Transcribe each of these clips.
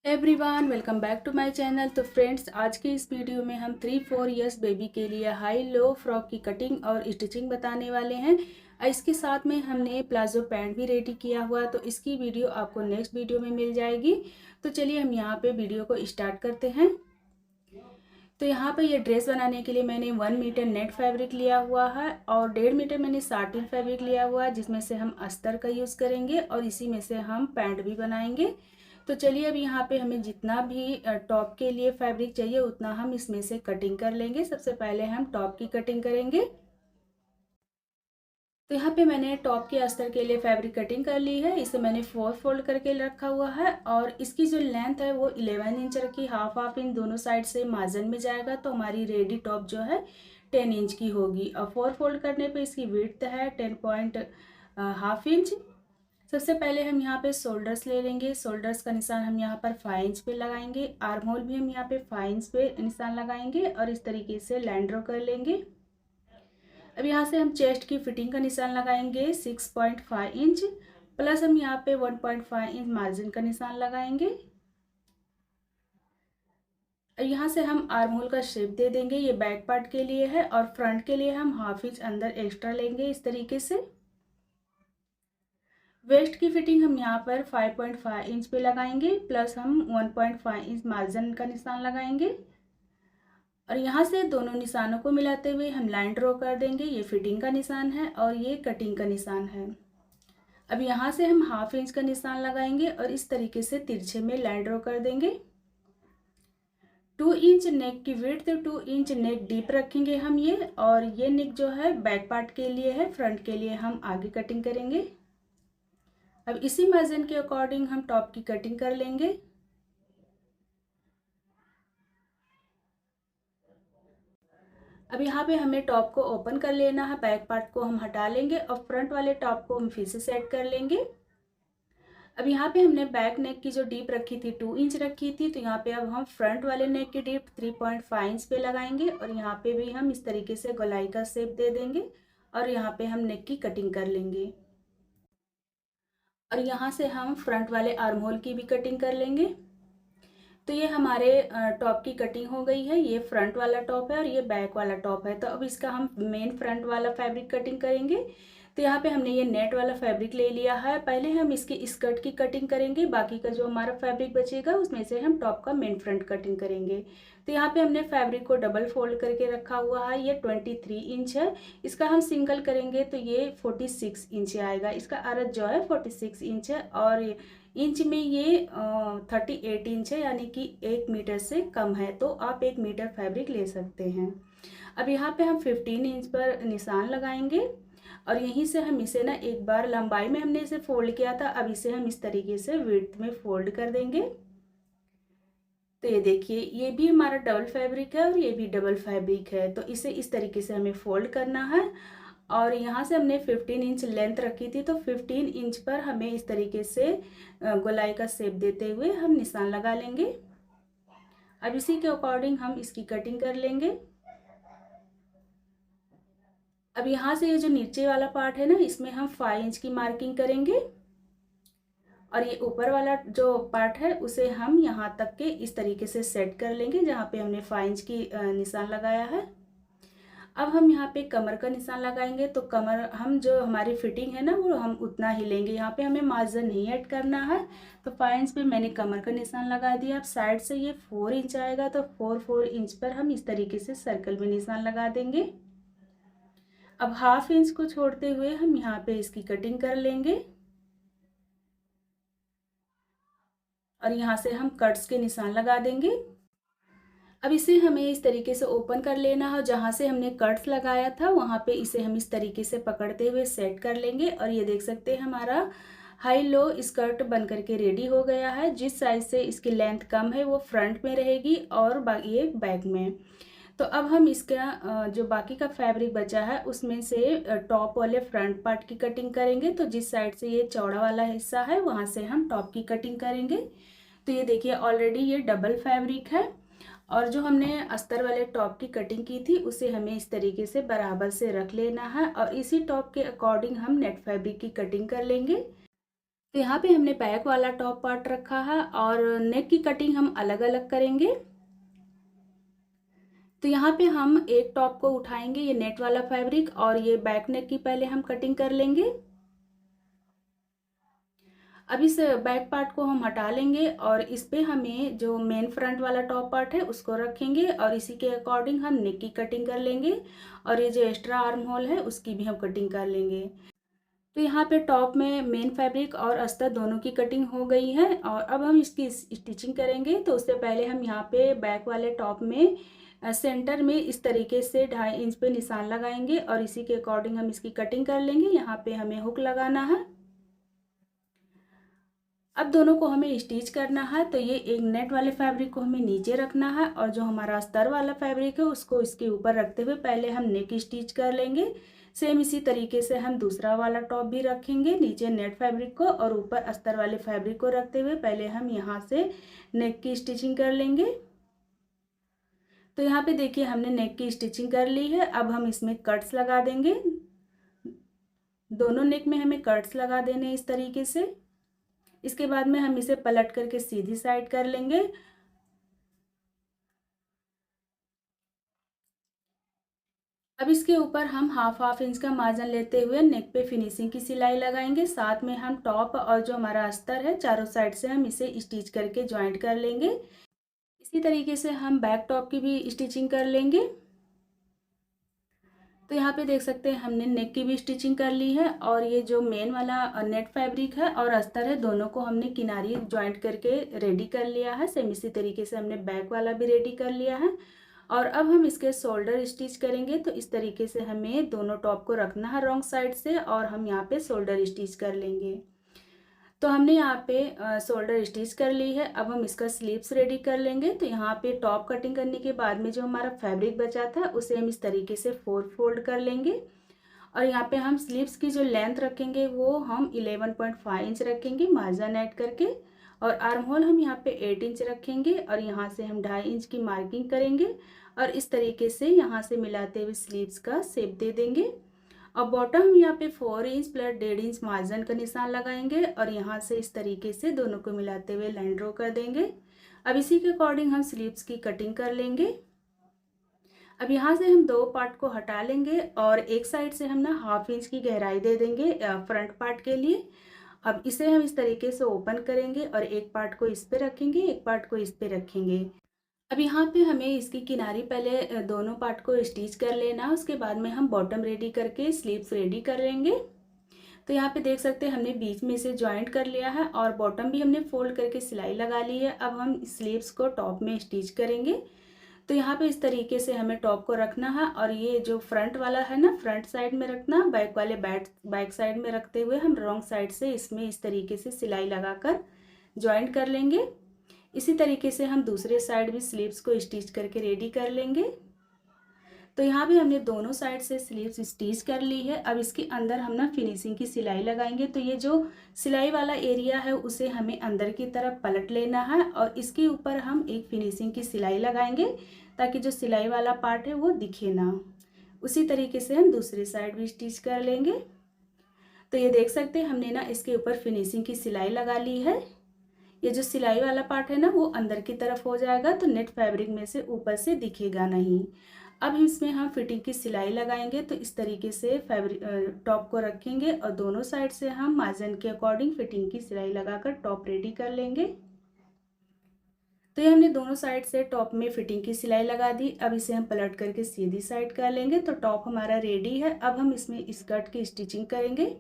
Everyone welcome back to my channel. तो friends, आज की इस वीडियो में हम 3-4 इयर्स बेबी के लिए हाई लो फ्रॉक की कटिंग और स्टिचिंग बताने वाले हैं। इसके साथ में हमने प्लाजो पैंट भी रेडी किया हुआ, तो इसकी वीडियो आपको नेक्स्ट वीडियो में मिल जाएगी। तो चलिए हम यहाँ पे वीडियो को स्टार्ट करते हैं। तो यहाँ पे ये ड्रेस बनाने के लिए मैंने 1 मीटर नेट फैब्रिक लिया हुआ है और 1.5 मीटर मैंने साटिन फैब्रिक लिया हुआ है, जिसमें से हम अस्तर का यूज़ करेंगे और इसी में से हम पैंट भी बनाएंगे। तो चलिए अब यहाँ पे हमें जितना भी टॉप के लिए फैब्रिक चाहिए उतना हम इसमें से कटिंग कर लेंगे। सबसे पहले हम टॉप की कटिंग करेंगे। तो यहाँ पे मैंने टॉप के अस्तर के लिए फैब्रिक कटिंग कर ली है। इसे मैंने 4 फोल्ड करके रखा हुआ है और इसकी जो लेंथ है वो 11 इंच रखी, हाफ इंच दोनों साइड से मार्जिन में जाएगा, तो हमारी रेडी टॉप जो है 10 इंच की होगी। और 4 फोल्ड करने पे इसकी विड्थ है 10.5 इंच। सबसे पहले हम यहाँ पे शोल्डर्स ले लेंगे। शोल्डर्स का निशान हम यहाँ पर 5 इंच पे लगाएंगे। आर्म होल भी हम यहाँ पे 5 इंच पे निशान लगाएंगे और इस तरीके से लाइन ड्रॉ कर लेंगे। अब यहाँ से हम चेस्ट की फिटिंग का निशान लगाएंगे 6.5 इंच, प्लस हम यहाँ पे 1.5 इंच मार्जिन का निशान लगाएंगे। यहाँ से हम आर्म होल का शेप दे देंगे, ये बैक पार्ट के लिए है और फ्रंट के लिए हम हाफ इंच अंदर एक्स्ट्रा लेंगे इस तरीके से। वेस्ट की फिटिंग हम यहाँ पर 5.5 इंच पे लगाएंगे, प्लस हम 1.5 इंच मार्जिन का निशान लगाएंगे और यहाँ से दोनों निशानों को मिलाते हुए हम लाइन ड्रॉ कर देंगे। ये फिटिंग का निशान है और ये कटिंग का निशान है। अब यहाँ से हम हाफ इंच का निशान लगाएंगे और इस तरीके से तिरछे में लाइन ड्रॉ कर देंगे। 2 इंच नेक की विड्थ, 2 इंच नेक डीप रखेंगे हम ये, और ये नेक जो है बैक पार्ट के लिए है, फ्रंट के लिए हम आगे कटिंग करेंगे। अब इसी मार्जिन के अकॉर्डिंग हम टॉप की कटिंग कर लेंगे। अब यहाँ पे हमें टॉप को ओपन कर लेना है, बैक पार्ट को हम हटा लेंगे और फ्रंट वाले टॉप को हम फिर से सेट कर लेंगे। अब यहाँ पे हमने बैक नेक की जो डीप रखी थी 2 इंच रखी थी, तो यहाँ पे अब हम फ्रंट वाले नेक की डीप 3.5 इंच पे लगाएंगे और यहाँ पे भी हम इस तरीके से गोलाई का शेप दे देंगे और यहाँ पे हम नेक की कटिंग कर लेंगे। और यहाँ से हम फ्रंट वाले आर्म होल की भी कटिंग कर लेंगे। तो ये हमारे टॉप की कटिंग हो गई है। ये फ्रंट वाला टॉप है और ये बैक वाला टॉप है। तो अब इसका हम मेन फ्रंट वाला फैब्रिक कटिंग करेंगे। तो यहाँ पे हमने ये नेट वाला फैब्रिक ले लिया है। पहले हम इसके स्कर्ट की कटिंग करेंगे, बाकी का जो हमारा फैब्रिक बचेगा उसमें से हम टॉप का मेन फ्रंट कटिंग करेंगे। तो यहाँ पे हमने फैब्रिक को डबल फोल्ड करके रखा हुआ है। ये 23 इंच है, इसका हम सिंगल करेंगे तो ये 46 इंच आएगा। इसका अर्थ जो है 46 इंच है और इंच में ये 38 इंच है, यानी कि 1 मीटर से कम है, तो आप 1 मीटर फैब्रिक ले सकते हैं। अब यहाँ पे हम 15 इंच पर निशान लगाएंगे और यहीं से हम इसे ना एक बार लंबाई में हमने इसे फोल्ड किया था, अब इसे हम इस तरीके से विड्थ में फोल्ड कर देंगे। तो ये देखिए, ये भी हमारा डबल फैब्रिक है और ये भी डबल फैब्रिक है, तो इसे इस तरीके से हमें फोल्ड करना है। और यहाँ से हमने 15 इंच लेंथ रखी थी, तो 15 इंच पर हमें इस तरीके से गोलाई का शेप देते हुए हम निशान लगा लेंगे। अब इसी के अकॉर्डिंग हम इसकी कटिंग कर लेंगे। अब यहाँ से ये जो नीचे वाला पार्ट है ना, इसमें हम 5 इंच की मार्किंग करेंगे और ये ऊपर वाला जो पार्ट है उसे हम यहाँ तक के इस तरीके से सेट कर लेंगे जहाँ पे हमने 5 इंच की निशान लगाया है। अब हम यहाँ पे कमर का निशान लगाएंगे, तो कमर हम जो हमारी फिटिंग है ना वो हम उतना ही लेंगे, यहाँ पे हमें मार्जिन नहीं ऐड करना है। तो 5 इंच पे मैंने कमर का निशान लगा दिया। अब साइड से ये 4 इंच आएगा, तो 4 इंच पर हम इस तरीके से सर्कल में निशान लगा देंगे। अब हाफ इंच को छोड़ते हुए हम यहाँ पे इसकी कटिंग कर लेंगे और यहाँ से हम कट्स के निशान लगा देंगे। अब इसे हमें इस तरीके से ओपन कर लेना है, जहाँ से हमने कट्स लगाया था वहाँ पे इसे हम इस तरीके से पकड़ते हुए सेट कर लेंगे। और ये देख सकते हैं हमारा हाई लो स्कर्ट बन करके रेडी हो गया है। जिस साइज से इसकी लेंथ कम है वो फ्रंट में रहेगी और ये बैक में। तो अब हम इसका जो बाकी का फैब्रिक बचा है उसमें से टॉप वाले फ्रंट पार्ट की कटिंग करेंगे। तो जिस साइड से ये चौड़ा वाला हिस्सा है वहाँ से हम टॉप की कटिंग करेंगे। तो ये देखिए, ऑलरेडी ये डबल फैब्रिक है और जो हमने अस्तर वाले टॉप की कटिंग की थी उसे हमें इस तरीके से बराबर से रख लेना है और इसी टॉप के अकॉर्डिंग हम नेट फैब्रिक की कटिंग कर लेंगे। तो यहाँ पे हमने बैक वाला टॉप पार्ट रखा है और नेक की कटिंग हम अलग अलग करेंगे। तो यहाँ पे हम एक टॉप को उठाएंगे, ये नेट वाला फैब्रिक, और ये बैक नेक की पहले हम कटिंग कर लेंगे। अब इस बैक पार्ट को हम हटा लेंगे और इस पे हमें जो मेन फ्रंट वाला टॉप पार्ट है उसको रखेंगे और इसी के अकॉर्डिंग हम नेक की कटिंग कर लेंगे और ये जो एक्स्ट्रा आर्म होल है उसकी भी हम कटिंग कर लेंगे। तो यहाँ पे टॉप में मेन फैब्रिक और अस्तर दोनों की कटिंग हो गई है और अब हम इसकी स्टिचिंग करेंगे। तो उससे पहले हम यहाँ पे बैक वाले टॉप में सेंटर में इस तरीके से 2.5 इंच पे निशान लगाएंगे और इसी के अकॉर्डिंग हम इसकी कटिंग कर लेंगे। यहाँ पे हमें हुक लगाना है। अब दोनों को हमें स्टिच करना है। तो ये एक नेट वाले फैब्रिक को हमें नीचे रखना है और जो हमारा अस्तर वाला फैब्रिक है उसको इसके ऊपर रखते हुए पहले हम नेक स्टिच कर लेंगे। सेम इसी तरीके से हम दूसरा वाला टॉप भी रखेंगे, नीचे नेट फैब्रिक को और ऊपर अस्तर वाले फैब्रिक को रखते हुए पहले हम यहाँ से नेक की स्टिचिंग कर लेंगे। तो यहाँ पे देखिए हमने नेक की स्टिचिंग कर ली है। अब हम इसमें कट्स लगा देंगे। दोनों नेक में हमें कट्स लगा देने इस तरीके से। इसके बाद में हम इसे पलट करके सीधी साइड कर लेंगे। अब इसके ऊपर हम हाफ इंच का मार्जिन लेते हुए नेक पे फिनिशिंग की सिलाई लगाएंगे। साथ में हम टॉप और जो हमारा अस्तर है चारों साइड से हम इसे स्टिच करके ज्वाइंट कर लेंगे। इसी तरीके से हम बैक टॉप की भी स्टिचिंग कर लेंगे। तो यहाँ पे देख सकते हैं हमने नेक की भी स्टिचिंग कर ली है और ये जो मेन वाला नेट फैब्रिक है और अस्तर है दोनों को हमने किनारी ज्वाइंट करके रेडी कर लिया है। सेम इसी तरीके से हमने बैक वाला भी रेडी कर लिया है और अब हम इसके शोल्डर स्टिच करेंगे। तो इस तरीके से हमें दोनों टॉप को रखना है रॉन्ग साइड से और हम यहाँ पे शोल्डर स्टिच कर लेंगे। तो हमने यहाँ पे शोल्डर स्टिच कर ली है। अब हम इसका स्लीव्स रेडी कर लेंगे। तो यहाँ पे टॉप कटिंग करने के बाद में जो हमारा फैब्रिक बचा था उसे हम इस तरीके से 4 फोल्ड कर लेंगे और यहाँ पे हम स्लीव्स की जो लेंथ रखेंगे वो हम 11.5 इंच रखेंगे मार्जिन ऐड करके और आर्म होल हम यहाँ पे 8 इंच रखेंगे और यहाँ से हम 2.5 इंच की मार्किंग करेंगे और इस तरीके से यहाँ से मिलाते हुए स्लीव्स का शेप दे देंगे। अब बॉटम हम यहाँ पे 4 इंच प्लस 1.5 इंच मार्जिन का निशान लगाएंगे और यहाँ से इस तरीके से दोनों को मिलाते हुए लाइन ड्रॉ कर देंगे। अब इसी के अकॉर्डिंग हम स्लीव्स की कटिंग कर लेंगे। अब यहाँ से हम दो पार्ट को हटा लेंगे और एक साइड से हम ना ½ इंच की गहराई दे देंगे फ्रंट पार्ट के लिए। अब इसे हम इस तरीके से ओपन करेंगे और एक पार्ट को इस पे रखेंगे, एक पार्ट को इस पे रखेंगे। अब यहाँ पे हमें इसकी किनारी पहले दोनों पार्ट को स्टिच कर लेना है, उसके बाद में हम बॉटम रेडी करके स्लीव्स रेडी कर लेंगे। तो यहाँ पे देख सकते हैं हमने बीच में से ज्वाइंट कर लिया है और बॉटम भी हमने फोल्ड करके सिलाई लगा ली है। अब हम स्लीव्स को टॉप में स्टिच करेंगे। तो यहाँ पे इस तरीके से हमें टॉप को रखना है और ये जो फ्रंट वाला है ना फ्रंट साइड में रखना, बैक वाले बैक साइड में रखते हुए हम रॉन्ग साइड से इसमें इस तरीके से सिलाई लगाकर ज्वाइंट कर लेंगे। इसी तरीके से हम दूसरे साइड भी स्लीव्स को स्टिच करके रेडी कर लेंगे। तो यहाँ भी हमने दोनों साइड से स्लीव्स स्टिच कर ली है। अब इसके अंदर हम ना फिनिशिंग की सिलाई लगाएंगे। तो ये जो सिलाई वाला एरिया है उसे हमें अंदर की तरफ पलट लेना है और इसके ऊपर हम एक फिनिशिंग की सिलाई लगाएंगे ताकि जो सिलाई वाला पार्ट है वो दिखे ना। उसी तरीके से हम दूसरी साइड भी स्टिच कर लेंगे। तो ये देख सकते हैं हमने ना इसके ऊपर फिनिशिंग की सिलाई लगा ली है। ये जो सिलाई वाला पार्ट है ना वो अंदर की तरफ हो जाएगा तो नेट फैब्रिक में से ऊपर से दिखेगा नहीं। अब इसमें हम फिटिंग की सिलाई लगाएंगे। तो इस तरीके से फैब्रिक टॉप को रखेंगे और दोनों साइड से हम मार्जिन के अकॉर्डिंग फिटिंग की सिलाई लगाकर टॉप रेडी कर लेंगे। तो ये हमने दोनों साइड से टॉप में फिटिंग की सिलाई लगा दी। अब इसे हम पलट करके सीधी साइड कर लेंगे। तो टॉप हमारा रेडी है। अब हम इसमें स्कर्ट की स्टिचिंग करेंगे।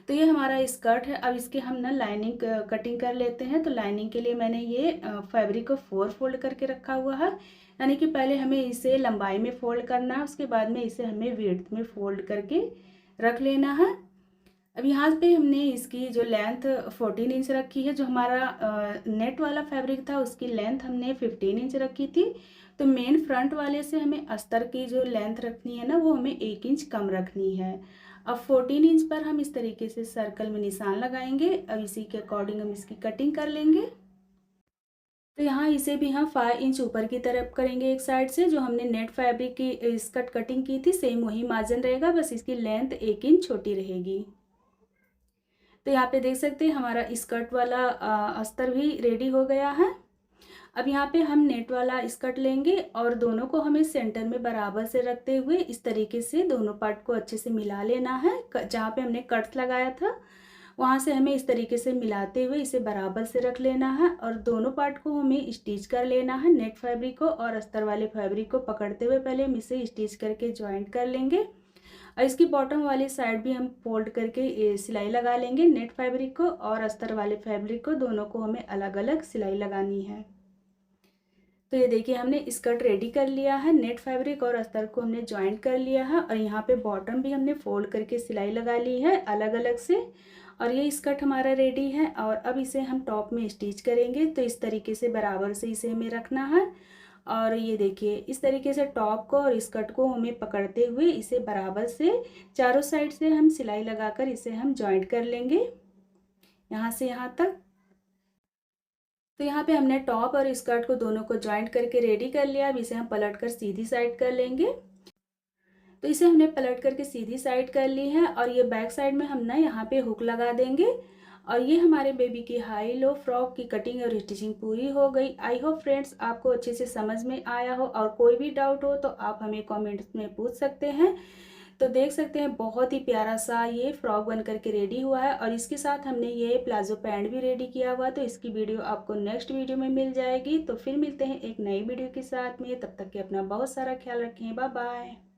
तो ये हमारा स्कर्ट है। अब इसके हम ना लाइनिंग कटिंग कर लेते हैं। तो लाइनिंग के लिए मैंने ये फैब्रिक को 4 फोल्ड करके रखा हुआ है, यानी कि पहले हमें इसे लंबाई में फोल्ड करना है, उसके बाद में इसे हमें विड्थ में फोल्ड करके रख लेना है। अब यहाँ पे हमने इसकी जो लेंथ 14 इंच रखी है। जो हमारा नेट वाला फैब्रिक था उसकी लेंथ हमने 15 इंच रखी थी। तो मेन फ्रंट वाले से हमें अस्तर की जो लेंथ रखनी है ना वो हमें 1 इंच कम रखनी है। अब 14 इंच पर हम इस तरीके से सर्कल में निशान लगाएंगे। अब इसी के अकॉर्डिंग हम इसकी कटिंग कर लेंगे। तो यहाँ इसे भी हम 5 इंच ऊपर की तरफ करेंगे एक साइड से। जो हमने नेट फैब्रिक की स्कर्ट कटिंग की थी सेम वही मार्जिन रहेगा, बस इसकी लेंथ 1 इंच छोटी रहेगी। तो यहाँ पे देख सकते हैं हमारा स्कर्ट वाला अस्तर भी रेडी हो गया है। अब यहाँ पे हम नेट वाला स्कर्ट लेंगे और दोनों को हमें सेंटर में बराबर से रखते हुए इस तरीके से दोनों पार्ट को अच्छे से मिला लेना है। जहाँ पे हमने कट्स लगाया था वहाँ से हमें इस तरीके से मिलाते हुए इसे बराबर से रख लेना है और दोनों पार्ट को हमें स्टिच कर लेना है। नेट फैब्रिक को और अस्तर वाले फैब्रिक को पकड़ते हुए पहले हम इसे स्टिच करके ज्वाइंट कर लेंगे और इसकी बॉटम वाली साइड भी हम फोल्ड करके सिलाई लगा लेंगे। नेट फैब्रिक को और अस्तर वाले फैब्रिक को दोनों को हमें अलग अलग सिलाई लगानी है। तो ये देखिए हमने स्कर्ट रेडी कर लिया है। नेट फैब्रिक और अस्तर को हमने ज्वाइंट कर लिया है और यहाँ पे बॉटम भी हमने फोल्ड करके सिलाई लगा ली है अलग अलग से। और ये स्कर्ट हमारा रेडी है और अब इसे हम टॉप में स्टिच करेंगे। तो इस तरीके से बराबर से इसे हमें रखना है और ये देखिए इस तरीके से टॉप को और स्कर्ट को हमें पकड़ते हुए इसे बराबर से चारों साइड से हम सिलाई लगाकर इसे हम ज्वाइंट कर लेंगे यहाँ से यहाँ तक। तो यहाँ पे हमने टॉप और स्कर्ट को दोनों को ज्वाइंट करके रेडी कर लिया। अब इसे हम पलट कर सीधी साइड कर लेंगे। तो इसे हमने पलट करके सीधी साइड कर ली है और ये बैक साइड में हम ना यहाँ पे हुक लगा देंगे और ये हमारे बेबी की हाई लो फ्रॉक की कटिंग और स्टिचिंग पूरी हो गई। आई होप फ्रेंड्स आपको अच्छे से समझ में आया हो और कोई भी डाउट हो तो आप हमें कमेंट्स में पूछ सकते हैं। तो देख सकते हैं बहुत ही प्यारा सा ये फ्रॉक बन करके रेडी हुआ है और इसके साथ हमने ये प्लाजो पैंट भी रेडी किया हुआ। तो इसकी वीडियो आपको नेक्स्ट वीडियो में मिल जाएगी। तो फिर मिलते हैं एक नई वीडियो के साथ में, तब तक के अपना बहुत सारा ख्याल रखें। Bye bye.